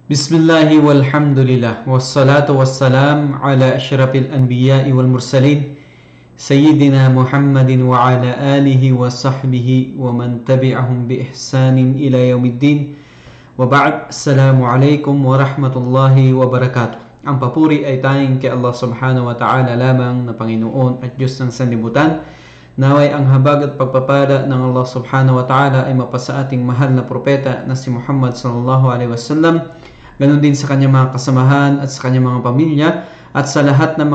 Bismillahi walhamdulillah wassalatu wassalam ala asyrafil anbiya'i wal mursalin Sayyidina Muhammadin wa ala alihi wa sahbihi wa man tabi'ahum bi ihsanin ila yaumiddin. Wa ba'd, assalamualaikum warahmatullahi wabarakatuh. Ang papuri ay tanging kay Allah subhanahu wa ta'ala lamang na Panginoon at Diyos ng sanlibutan. Naway ang habag at pagpapala ng Allah subhanahu wa ta'ala ay mapasa ating mahal na propeta na si Muhammad sallallahu alaihi wasallam, ganon din sa kanyang mga kasamahan at sa kanyang mga pamilya at sa lahat ng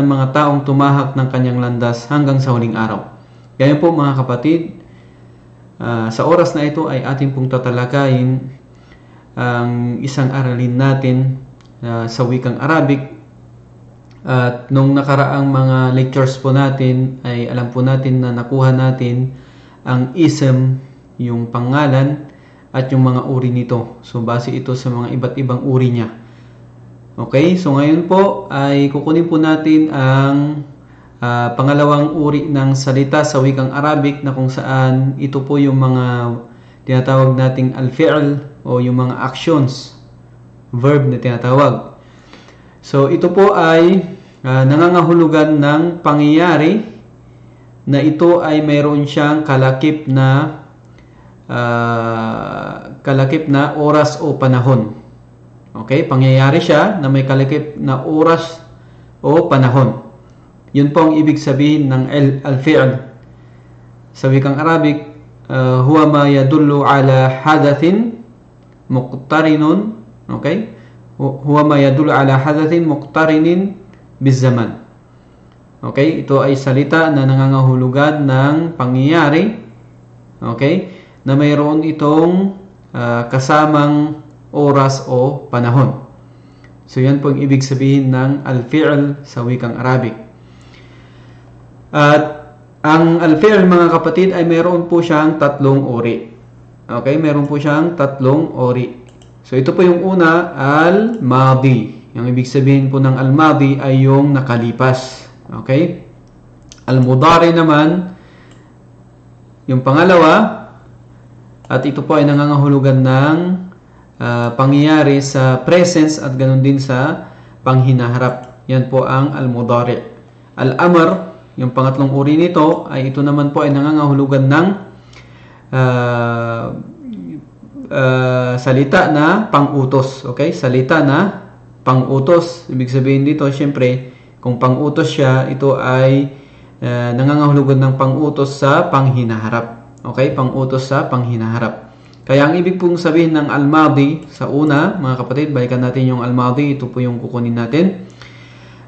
mga taong tumahak ng kanyang landas hanggang sa huling araw. Kaya po mga kapatid, sa oras na ito ay ating pong tatalakayin ang isang aralin natin sa wikang Arabic. At nung nakaraang mga lectures po natin ay alam po natin na nakuha natin ang ism, yung pangalan, at yung mga uri nito. So base ito sa mga iba't ibang uri niya. Okay, so ngayon po ay kukunin po natin ang pangalawang uri ng salita sa wikang Arabic na kung saan ito po yung mga tinatawag nating al-fi'l o yung mga actions, verb na tinatawag. So ito po ay nangangahulugan ng pangyayari na ito ay mayroon siyang kalakip na oras o panahon. Okay, pangyayari siya na may kalakip na oras o panahon. Yun po ang ibig sabihin ng al-fi'l. Sa wikang Arabic, huwa ma yadullu ala hadathin muqtarinun. Okay? Huwa ma yadullu ala hadathin muqtarinin bizaman. Okay? Ito ay salita na nangangahulugan ng pangyayari. Okay? Na mayroon itong kasamang oras o panahon. So yan po ang ibig sabihin ng al-fi'l sa wikang Arabic. At ang al-fi'l mga kapatid ay mayroon po siyang tatlong uri. Okay, mayroon po siyang tatlong uri. So ito po yung una, al-madi. Yung ibig sabihin po ng al-madi ay yung nakalipas. Okay? Al-mudari naman yung pangalawa. At ito po ay nangangahulugan ng pangyayari sa presence at ganoon din sa panghinaharap. Yan po ang al-mudari. Al-amr, yung pangatlong uri nito, ay ito naman po ay nangangahulugan ng salita na pang-utos. Okay? Salita na pang-utos. Ibig sabihin dito, syempre, kung pang-utos siya, ito ay nangangahulugan ng pang-utos sa panghinaharap. Okay, pang-utos sa panghinaharap. Kaya ang ibig pong sabihin ng al-madi sa una, mga kapatid, balikan natin yung al-madi, ito po yung kukunin natin.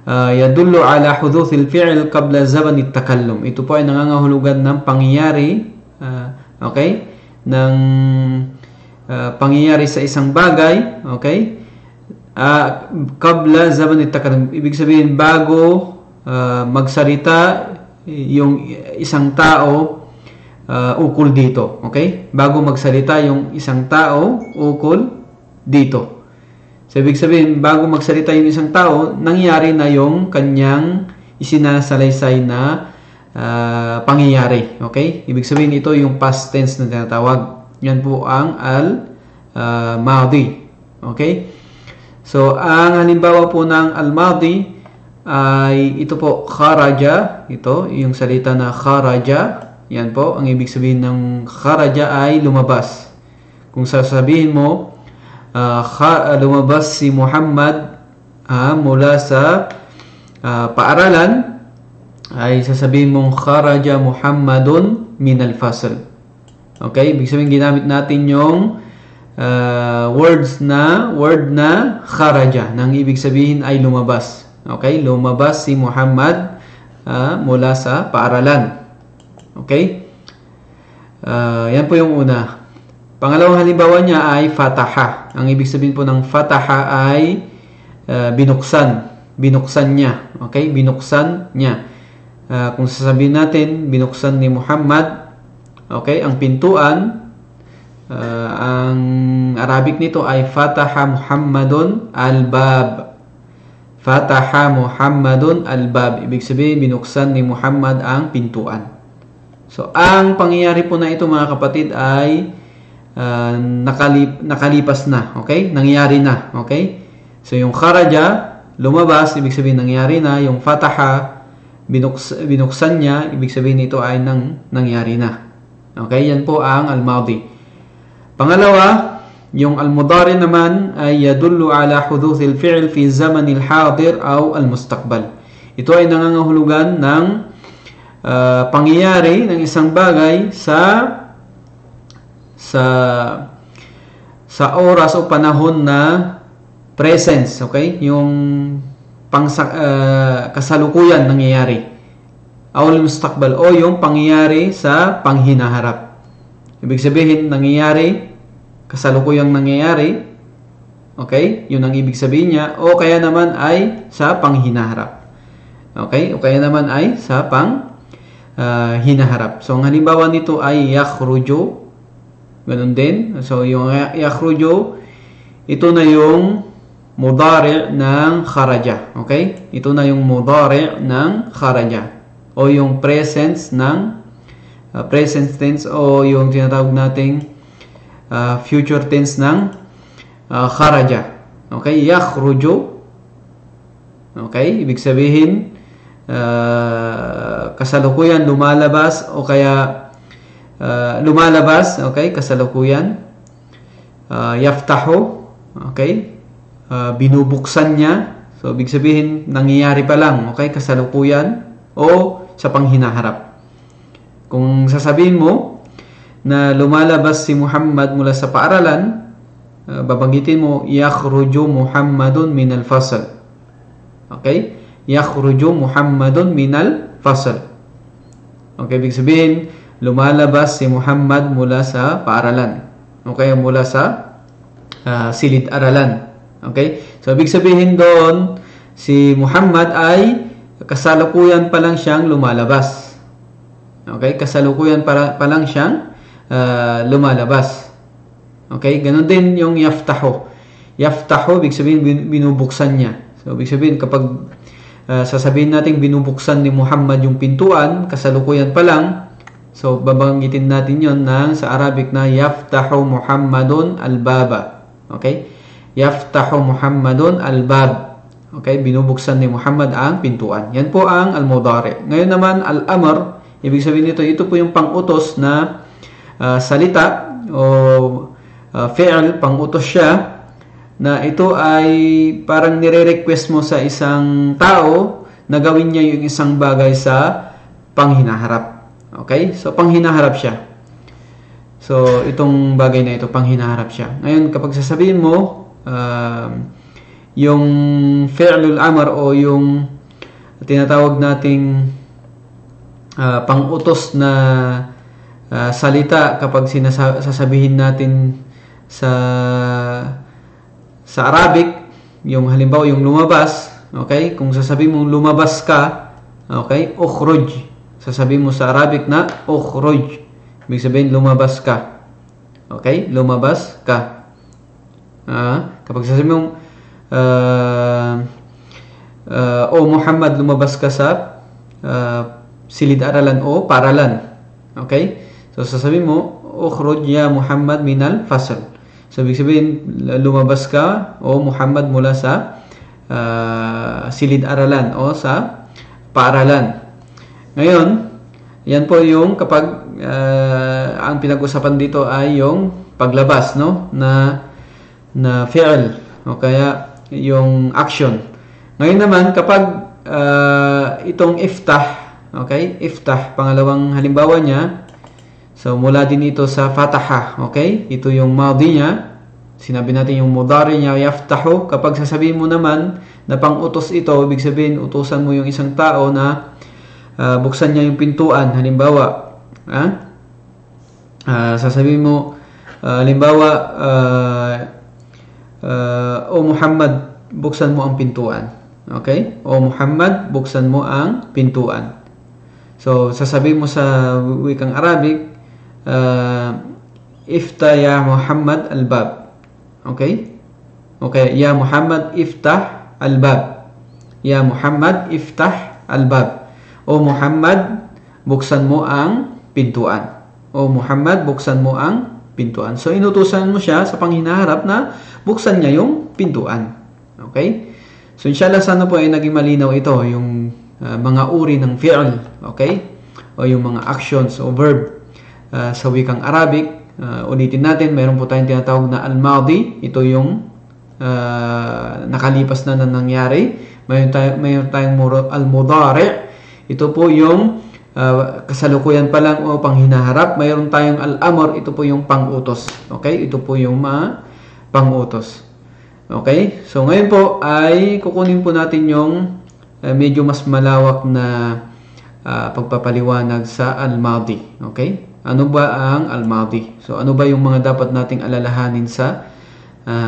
Yadullu ala huduthil fi'l qabla zaman at-takallum. Ito po ay nangangahulugan ng pangyayari, okay? Ng pangyayari sa isang bagay, okay? Qabla zaman at-takallum. Ibig sabihin bago magsalita yung isang tao ukol dito. Okay? Bago magsalita yung isang tao ukol dito. So, ibig sabihin, bago magsalita yung isang tao, nangyari na yung kanyang isinasalaysay na pangyayari. Okay? Ibig sabihin, ito yung past tense na tinatawag. Yan po ang al-madi. Okay? So, ang halimbawa po ng al-madi ay ito po, kharaja. Ito, yung salita na kharaja. Yan po, ang ibig sabihin ng kharaja ay lumabas. Kung sasabihin mo, lumabas si Muhammad mula sa paaralan, ay sasabihin mong kharaja Muhammadun min al-fasl. Okay, ibig sabihin ginamit natin yung word na kharaja, nang ibig sabihin ay lumabas. Okay, lumabas si Muhammad mula sa paaralan. Okay? Yan po yung una. Pangalawang halimbawa niya ay fataha. Ang ibig sabihin po ng fataha ay binuksan. Binuksan niya. Okay? Binuksan niya. Kung sasabihin natin, binuksan ni Muhammad, okay, ang pintuan, ang Arabic nito ay fataha Muhammadun al-bab. Fataha Muhammadun al-bab. Ibig sabihin, binuksan ni Muhammad ang pintuan. So, ang pangyayari po na ito mga kapatid ay nakalipas na, okay? Nangyari na, okay? So yung kharaja, lumabas, ibig sabihin nangyari na. Yung fataha, binuksan niya, ibig sabihin ito ay nangyari na. Okay? Yan po ang al-madi. Pangalawa, yung al-mudari naman ay yadullu ala huduthil fi'l fi zamanil hadir aw al-mustaqbal. Ito ay nangangahulugan ng pangyayari ng isang bagay sa oras o panahon na presence, okay? Yung kasalukuyan nangyayari. Aw al-mustaqbal o yung pangyayari sa panghinaharap. Ibig sabihin nangyayari, kasalukuyang nangyayari, okay? Yun ang ibig sabihin niya. O kaya naman ay sa panghinaharap. Okay? O kaya naman ay sa hinaharap. So, ang halimbawa nito ay yakhruju. Ganun din. So, yung yakhruju, ito na yung mudari' ng kharaja. Okay? Ito na yung mudari' ng kharaja. O yung presence ng present tense o yung tinatawag nating future tense ng kharaja. Okay? Yakhruju. Okay? Ibig sabihin, kasalukuyan lumalabas o kaya lumalabas, okay? Kasalukuyan. Yaftahu. Okay? Binubuksan niya. So, ibig sabihin, nangyayari pa lang. Okay? Kasalukuyan o sa panghinaharap. Kung sasabihin mo na lumalabas si Muhammad mula sa paaralan, babanggitin mo, yakhruju Muhammadun minal fasl. Okay? Yakhruju Muhammadun minal fasl. Okay, ibig sabihin, lumalabas si Muhammad mula sa paaralan. Okay, mula sa silid-aralan. Okay? So, ibig sabihin doon, si Muhammad ay kasalukuyan pa lang siyang lumalabas. Okay? Kasalukuyan pa lang siyang lumalabas. Okay? Ganon din yung yaftahu. Yaftahu, ibig sabihin binubuksan niya. So, ibig sabihin kapag sasabihin natin binubuksan ni Muhammad yung pintuan, kasalukuyan pa lang, so babanggitin natin yon sa Arabic na yaftahu Muhammadun al-baba. Okay? Yaftahu Muhammadun al-bab. Okay? Binubuksan ni Muhammad ang pintuan. Yan po ang al-mudari. Ngayon naman, al-amr, ibig sabihin ito po yung pang-utos na salita o fi'l, pang-utos siya, na ito ay parang nire-request mo sa isang tao na gawin niya yung isang bagay sa panghinaharap. Okay? So, panghinaharap siya. So, itong bagay na ito, panghinaharap siya. Ngayon, kapag sasabihin mo, yung fi'lul amr o yung tinatawag nating pang-utos na salita kapag sasabihin natin sa Arabic, yung halimbawa yung lumabas, okay? Kung sasabihin mo lumabas ka, okay? Ukhruj. Sasabihin mo sa Arabic na ukhruj. Ibig sabihin lumabas ka. Okay? Lumabas ka. Kapag sasabihin mo o Muhammad, lumabas ka sa silid-aralan o paralan. Okay? So, sasabihin mo, ukhruj ya Muhammad minal fasl. So, ibig sabihin, lumabas ka o Muhammad mula sa silid-aralan o sa paaralan. Ngayon, yan po yung kapag ang pinag-usapan dito ay yung paglabas, no? Na fi'l o kaya yung action. Ngayon naman, kapag itong iftah, okay? Iftah, pangalawang halimbawa niya. So, mula din ito sa fataha, okay? Ito yung madi niya. Sinabi natin yung mudari niya, yaftahu. Kapag sasabihin mo naman na pang-utos ito, ibig sabihin, utusan mo yung isang tao na buksan niya yung pintuan. Halimbawa, sasabihin mo, halimbawa, o Muhammad, buksan mo ang pintuan. Okay? O Muhammad, buksan mo ang pintuan. So, sasabihin mo sa wikang Arabic, iftah ya Muhammad al-bab. Okay? Okay, ya Muhammad iftah al-bab. Ya Muhammad iftah al-bab. O Muhammad, buksan mo ang pintuan. O Muhammad, buksan mo ang pintuan. So, inutusan mo siya sa panghinaharap na buksan niya yung pintuan. Okay? So, inshallah, sana po ay naging malinaw ito, yung mga uri ng fi'l. Okay? O yung mga actions o verb sa wikang Arabic. Ulitin natin, mayroon po tayong tinatawag na al-madi. Ito yung nakalipas na nangyari. Mayroon tayong al-mudari'. Ito po yung kasalukuyan pa lang o panghinaharap. Mayroon tayong al-amr. Ito po yung pang-utos. Okay? Ito po yung mga pang-utos. Okay? So, ngayon po ay kukunin po natin yung medyo mas malawak na pagpapaliwanag sa al-madi. Okay? Ano ba ang al-madi? So, ano ba yung mga dapat nating alalahanin sa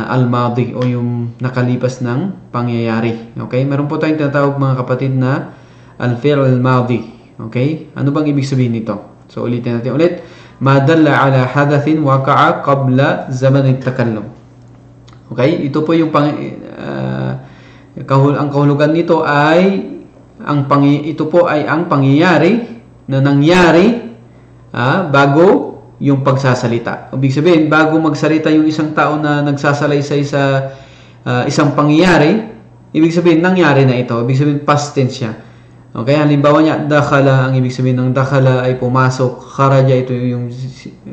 al-madi o yung nakalipas ng pangyayari? Okay? Meron po tayong tinatawag mga kapatid na al-fi'l al-madi. Okay? Ano bang ibig sabihin nito? So, ulitin natin ulit. Ma dalla ala hadathin waqa'a qabla zaman at-takallum. Okay? Ito po yung ang kahulugan nito ay ito po ay ang pangyayari na nangyari bago yung pagsasalita. Ibig sabihin, bago magsalita yung isang tao na nagsasalaysay sa isang pangyayari, ibig sabihin, nangyari na ito. Ibig sabihin, past tense siya. Okay, halimbawa niya, dakhala, ang ibig sabihin ng dakhala ay pumasok. Kharaja, ito yung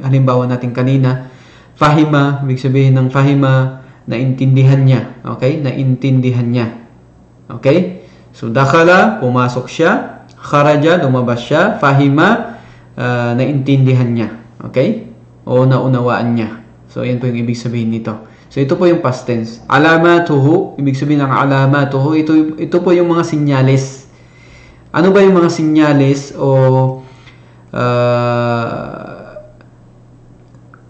halimbawa natin kanina. Fahima, ibig sabihin ng fahima, naintindihan niya. Okay, naintindihan niya. Okay, so dakhala, pumasok siya. Kharaja, lumabas siya. Fahima, naintindihan niya. Okay, o naunawaan niya. So, yan po yung ibig sabihin nito. So, ito po yung past tense. Alamatuhu, ibig sabihin ng alamatuhu, ito po yung mga sinyales. Ano ba yung mga sinyales o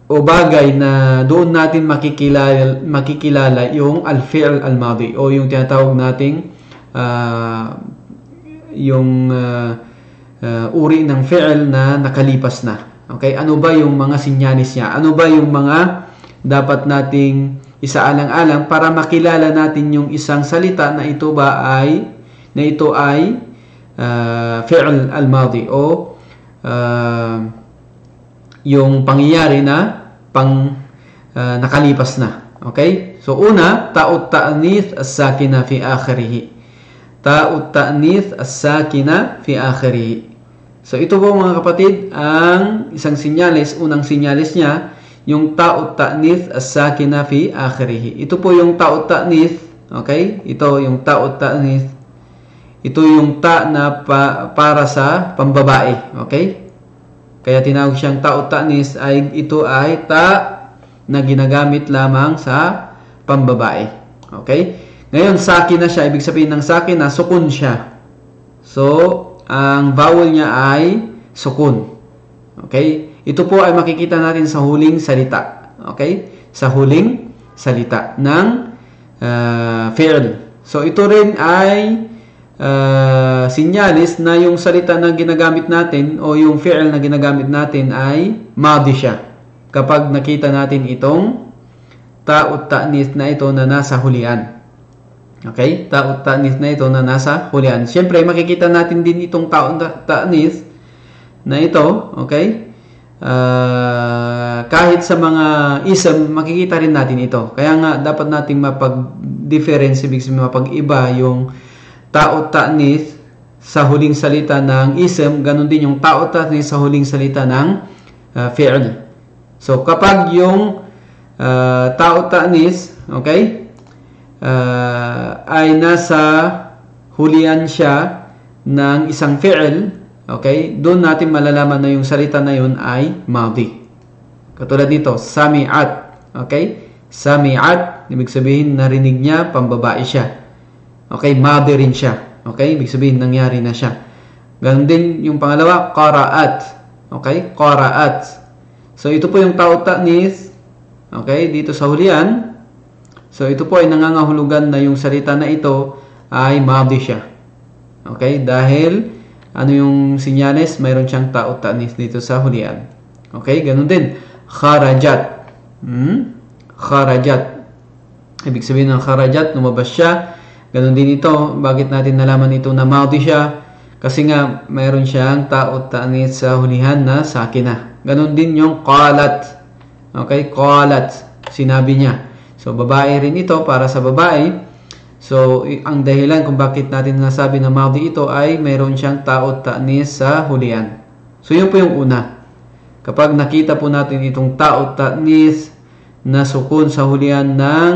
bagay na doon natin makikilala yung al-fi'l al-madi o yung tinatawag nating uri ng fi'l na nakalipas na. Okay? Ano ba yung mga sinyales niya? Ano ba yung mga dapat nating isaalang-alang para makilala natin yung isang salita na ito ay fi'l al-madi o yung pangyayari na nakalipas na. Okay? So, una, ta'ut ta'nith as-sakina fi akhirih. Ta'ut ta'nith as-sakina fi akhirih. So, ito po mga kapatid, ang isang sinyales, unang sinyales niya, yung ta'ut ta'nith as-sakina fi akhirih. Ito po yung ta'ut ta'nith. Okay? Ito yung ta'ut ta'nith. Ito yung ta na para sa pambabae. Okay? Kaya tinawag siyang ta'ut ta'nis ito ay ta na ginagamit lamang sa pambabae. Okay? Ngayon, sakina siya. Ibig sabihin ng sakina, sukun siya. So, ang vowel niya ay sukun. Okay? Ito po ay makikita natin sa huling salita. Okay? Sa huling salita ng fi'l. So, ito rin ay sinyalis na yung salita na ginagamit natin o yung fi'l na ginagamit natin ay madi siya. Kapag nakita natin itong ta'ut ta'nis na ito na nasa hulian. Okay? Ta'ut ta'nis na ito na nasa hulian. Siyempre, makikita natin din itong ta'ut ta'nis na ito. Okay? Kahit sa mga ism, makikita rin natin ito. Kaya nga, dapat nating mapag-difference, ibig sabihin mapag-iba yung ta'ut ta'nis sa huling salita ng ism, ganun din yung ta'ut ta'nis sa huling salita ng fi'l. So, kapag yung ta'ut ta'nis, okay, ay nasa hulian siya ng isang fi'l, okay, doon natin malalaman na yung salita na yun ay madi. Katulad dito, sami'at. Okay? Sami'at, ibig sabihin narinig niya, pambabae siya. Okay, madi rin siya. Okay, ibig sabihin nangyari na siya. Ganun din yung pangalawa, qara'at. Okay, qara'at. So, ito po yung ta'ut ta'nis. Okay, dito sa hulian. So, ito po ay nangangahulugan na yung salita na ito ay madi siya. Okay, dahil ano yung sinyales? Mayroon siyang ta'ut ta'nis dito sa hulian. Okay, ganun din. Kharajat. Kharajat. Ibig sabihin ng kharajat, lumabas siya. Ganon din ito. Bakit natin nalaman ito na madi siya? Kasi nga, mayroon siyang ta'ut ta'nis sa hulihan na sakina. Ganon din yung qalat. Okay? Qalat. Sinabi niya. So, babae rin ito para sa babae. So, ang dahilan kung bakit natin nasabi na madhi ito ay mayroon siyang ta'ut ta'nis sa hulian. So, yun po yung una. Kapag nakita po natin itong ta'ut ta'nis na sukun sa hulian ng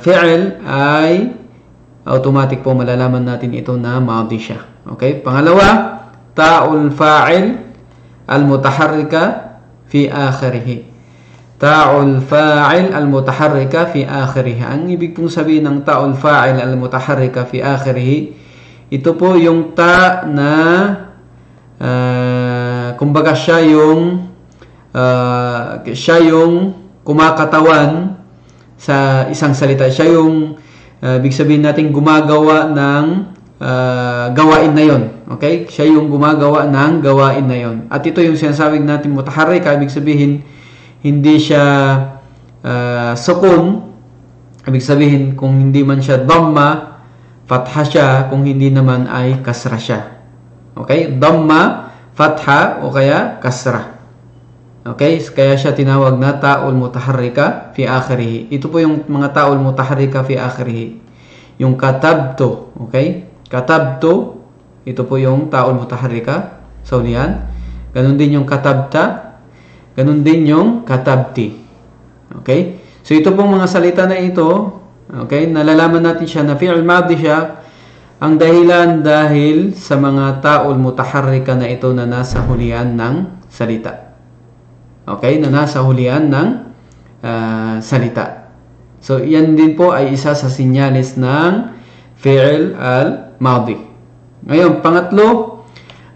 fi'l ay automatic po malalaman natin ito na madhi siya. Okay? Pangalawa, ta'ul fa'il al-mutaharrika fi akhirih. Ta'ul fa'il al-mutaharrika fi akhirih. Ang ibig pong sabihin ng ta'ul fa'il al-mutaharrika fi akhirih, ito po yung ta na kumbaga siya yung kumakatawan sa isang salita. Siya yung ibig sabihin natin gumagawa ng gawain na yon. Okay? Siya yung gumagawa ng gawain na yon. At ito yung sinasabing natin mutaharrika, ibig sabihin hindi siya sukun. Ibig sabihin kung hindi man siya dhamma, fatha siya, kung hindi naman ay kasra siya. Okay? Dhamma, fatha o kaya kasra. Okay? Kaya siya tinawag na ta'ul mutaharrika fi akhirih. Ito po yung mga ta'ul mutaharrika fi akhirih. Yung katabto. Okay? Katabto, ito po yung ta'ul mutaharrika sa hulihan. Ganun din yung katabta. Ganun din yung katabti. Okay? So ito pong mga salita na ito, okay, nalalaman natin siya na fi'l madhi siya. Ang dahilan dahil sa mga ta'ul mutaharrika na ito na nasa hulihan ng salita. Okay? Na nasa hulihan ng salita. So yan din po ay isa sa sinyalis ng fi'l al-madhi. Ngayon, pangatlo,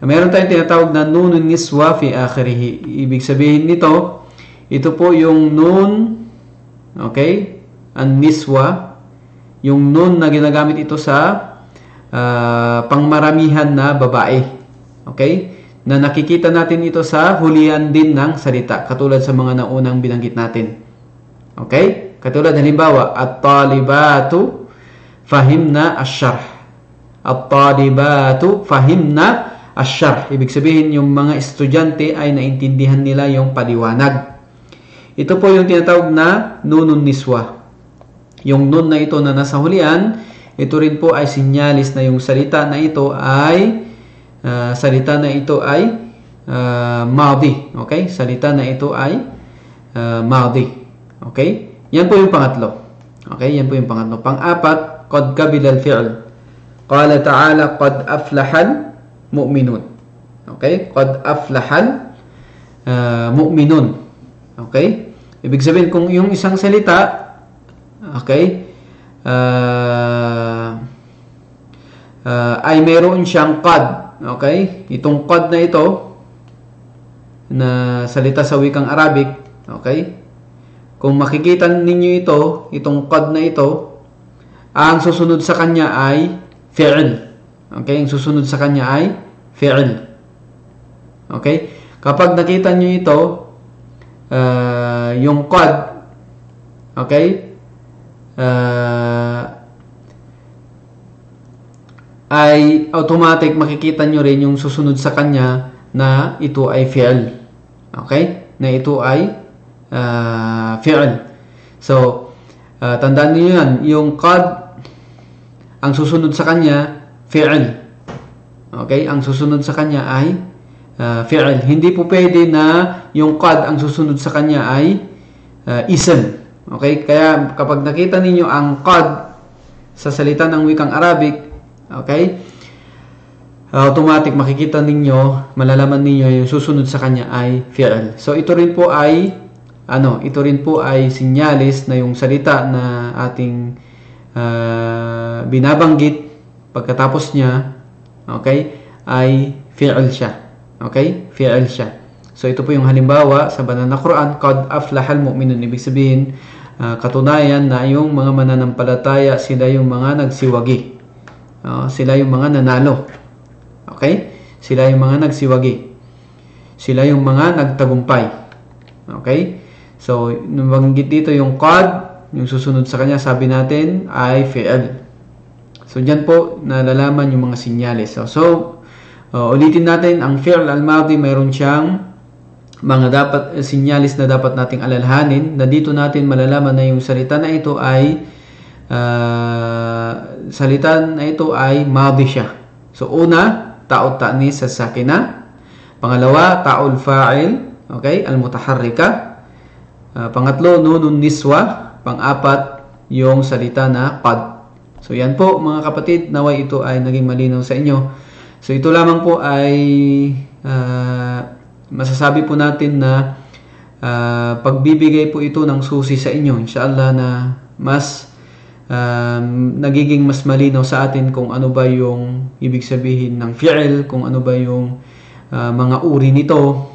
mayroon tayong tinatawag na nunun niswa fi akhirih. Ibig sabihin nito, ito po yung nun, okay, ang niswa, yung nun na ginagamit ito sa pangmaramihan na babae. Okay? Na nakikita natin ito sa hulihan din ng salita, katulad sa mga naunang binanggit natin. Okay? Katulad halimbawa, at-talibatu fahimna ash-sharh. At-talibatu fahimna ash-sharh. Ibig sabihin, yung mga estudyante ay naintindihan nila yung paliwanag. Ito po yung tinatawag na nunun niswa. Yung nun na ito na nasa hulian, ito rin po ay sinyalis na yung salita na ito ay madhi. Okay? Salita na ito ay madhi. Okay? Yan po yung pangatlo. Okay? Yan po yung pangatlo. Pang-apat, qad qabila al-fi'l. Qala ta'ala qad aflahal mu'minun. Okay? Qad aflahal mu'minun. Okay? Ibig sabihin kung yung isang salita, okay, ay mayroon siyang qad. Okay? Itong qad na ito na salita sa wikang Arabic, okay? Kung makikita ninyo ito, itong qad na ito, ang susunod sa kanya ay fi'l. Okay? Ang susunod sa kanya ay fi'l. Okay? Kapag nakita nyo ito, yung qad, okay, ay automatic makikita nyo rin yung susunod sa kanya na ito ay fi'l. Okay? Na ito ay fi'l. So, tandaan niyo yan, yung qad, ang susunod sa kanya, fi'l. Okay? Ang susunod sa kanya ay fi'l. Hindi po pwede na yung qad, ang susunod sa kanya ay ism. Okay? Kaya kapag nakita ninyo ang qad sa salita ng wikang Arabic, okay, automatic makikita ninyo, malalaman ninyo yung susunod sa kanya ay fi'l. So ito rin po ay sinyalis na yung salita na ating binabanggit pagkatapos niya, okay, ay fi'l siya. Okay? Fi'l siya. So ito po yung halimbawa sa banal na Quran, qad aflahal mu'minun. Ibig sabihin, katunayan na yung mga mananampalataya, sila yung mga nagsiwagi. Sila yung mga nanalo. Okay? Sila yung mga nagsiwagi. Sila yung mga nagtagumpay. Okay? So, nabanggit dito yung qad, yung susunod sa kanya, sabi natin, ay fi'l. So, dyan po, nalalaman yung mga sinyalis. So ulitin natin, ang fi'l al-madhi, mayroon siyang mga sinyalis na dapat nating alalahanin, na dito natin malalaman na yung salita na ito ay madi siya. So una, ta'ud ta'nis sa sakina. Pangalawa, ta'ul fa'il, okay, al-mutaharrika. Pangatlo, nunun niswa. Pang-apat, yung salita na qad. So yan po mga kapatid, naway ito ay naging malinaw sa inyo. So ito lamang po ay masasabi po natin na pagbibigay po ito ng susi sa inyo, inshallah, na mas nagiging mas malinaw sa atin kung ano ba yung ibig sabihin ng fi'il, kung ano ba yung mga uri nito,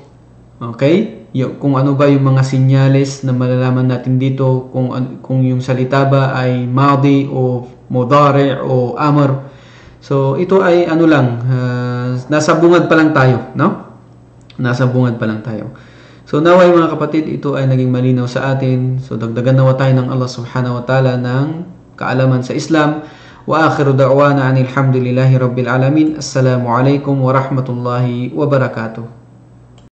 okay? Kung ano ba yung mga sinyales na malalaman natin dito, kung yung salita ba ay madi o mudari o amr. So ito ay ano lang, nasa bungad pa lang tayo, no? Nasa bungad pa lang tayo. So naway mga kapatid, ito ay naging malinaw sa atin. So dagdagan nawa tayo ng Allah subhanahu wa ta'ala ng kaalaman sa Islam. Wa akhiru da'wana anil hamdulillahi rabbil alamin. Assalamu alaikum wa rahmatullahi wa barakatuh.